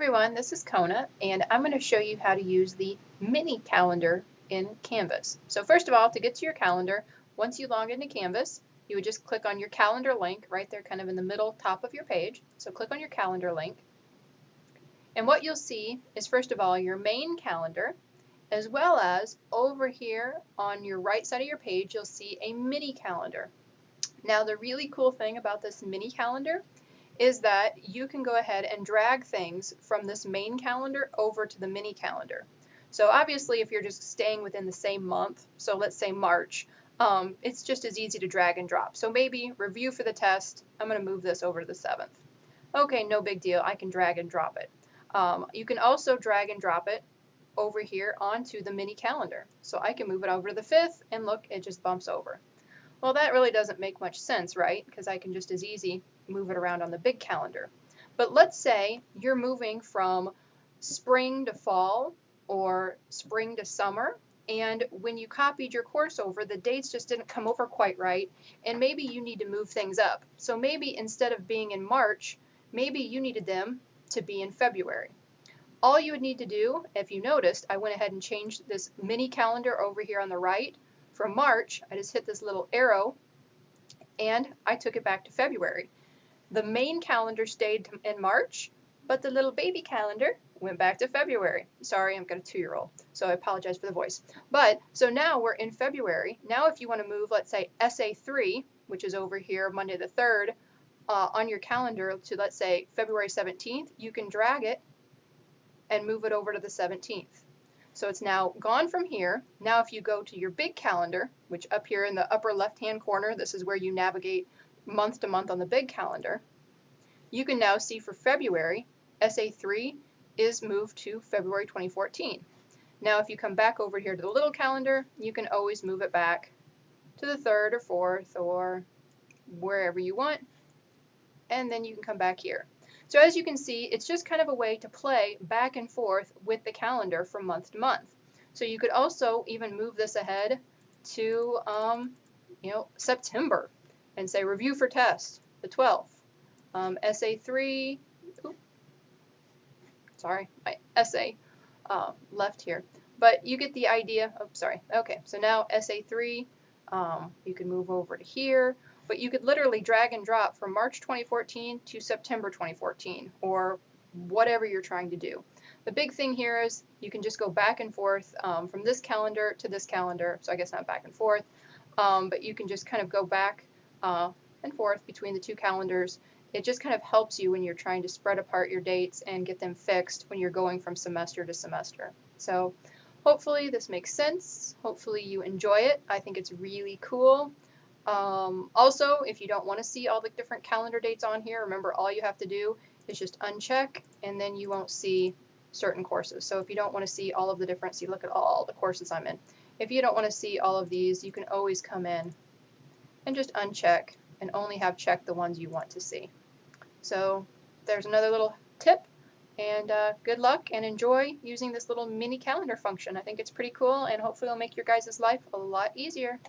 Everyone, this is Kona, and I'm going to show you how to use the mini calendar in Canvas. So first of all, to get to your calendar, once you log into Canvas, you would just click on your calendar link right there kind of in the middle top of your page. So click on your calendar link. And what you'll see is first of all your main calendar, as well as over here on your right side of your page, you'll see a mini calendar. Now the really cool thing about this mini calendar is that you can go ahead and drag things from this main calendar over to the mini calendar. So obviously if you're just staying within the same month, so let's say March, it's just as easy to drag and drop. So maybe review for the test, I'm going to move this over to the 7th. Okay, no big deal, I can drag and drop it. You can also drag and drop it over here onto the mini calendar. So I can move it over to the 5th and look, it just bumps over. Well, that really doesn't make much sense, right? Because I can just as easy move it around on the big calendar. But let's say you're moving from spring to fall or spring to summer, and when you copied your course over, the dates just didn't come over quite right, and maybe you need to move things up. So maybe instead of being in March, maybe you needed them to be in February. All you would need to do, if you noticed, I went ahead and changed this mini calendar over here on the right. From March, I just hit this little arrow and I took it back to February. The main calendar stayed in March, but the little baby calendar went back to February. Sorry, I've got a 2-year-old, so I apologize for the voice. But so now we're in February. Now if you want to move, let's say SA3, which is over here Monday the 3rd, on your calendar to, let's say, February 17th, you can drag it and move it over to the 17th. So it's now gone from here. Now if you go to your big calendar, which up here in the upper left-hand corner, this is where you navigate month to month on the big calendar, you can now see for February, SA3 is moved to February 2014. Now if you come back over here to the little calendar, you can always move it back to the 3rd or 4th or wherever you want, and then you can come back here. So as you can see, it's just kind of a way to play back and forth with the calendar from month to month. So you could also even move this ahead to September and say review for test, the 12th. SA3, oops, sorry, my essay left here. But you get the idea. Oh, sorry. Okay, so now SA3, you can move over to here. But you could literally drag and drop from March 2014 to September 2014 or whatever you're trying to do. The big thing here is you can just go back and forth from this calendar to this calendar. So I guess not back and forth, but you can just kind of go back and forth between the two calendars. It just kind of helps you when you're trying to spread apart your dates and get them fixed when you're going from semester to semester. So hopefully this makes sense. Hopefully you enjoy it. I think it's really cool. Also, if you don't want to see all the different calendar dates on here, remember all you have to do is just uncheck and then you won't see certain courses. So if you don't want to see all of the different, see, look at all the courses I'm in. If you don't want to see all of these, you can always come in and just uncheck and only have checked the ones you want to see. So there's another little tip, and good luck and enjoy using this little mini calendar function. I think it's pretty cool and hopefully it'll make your guys' life a lot easier.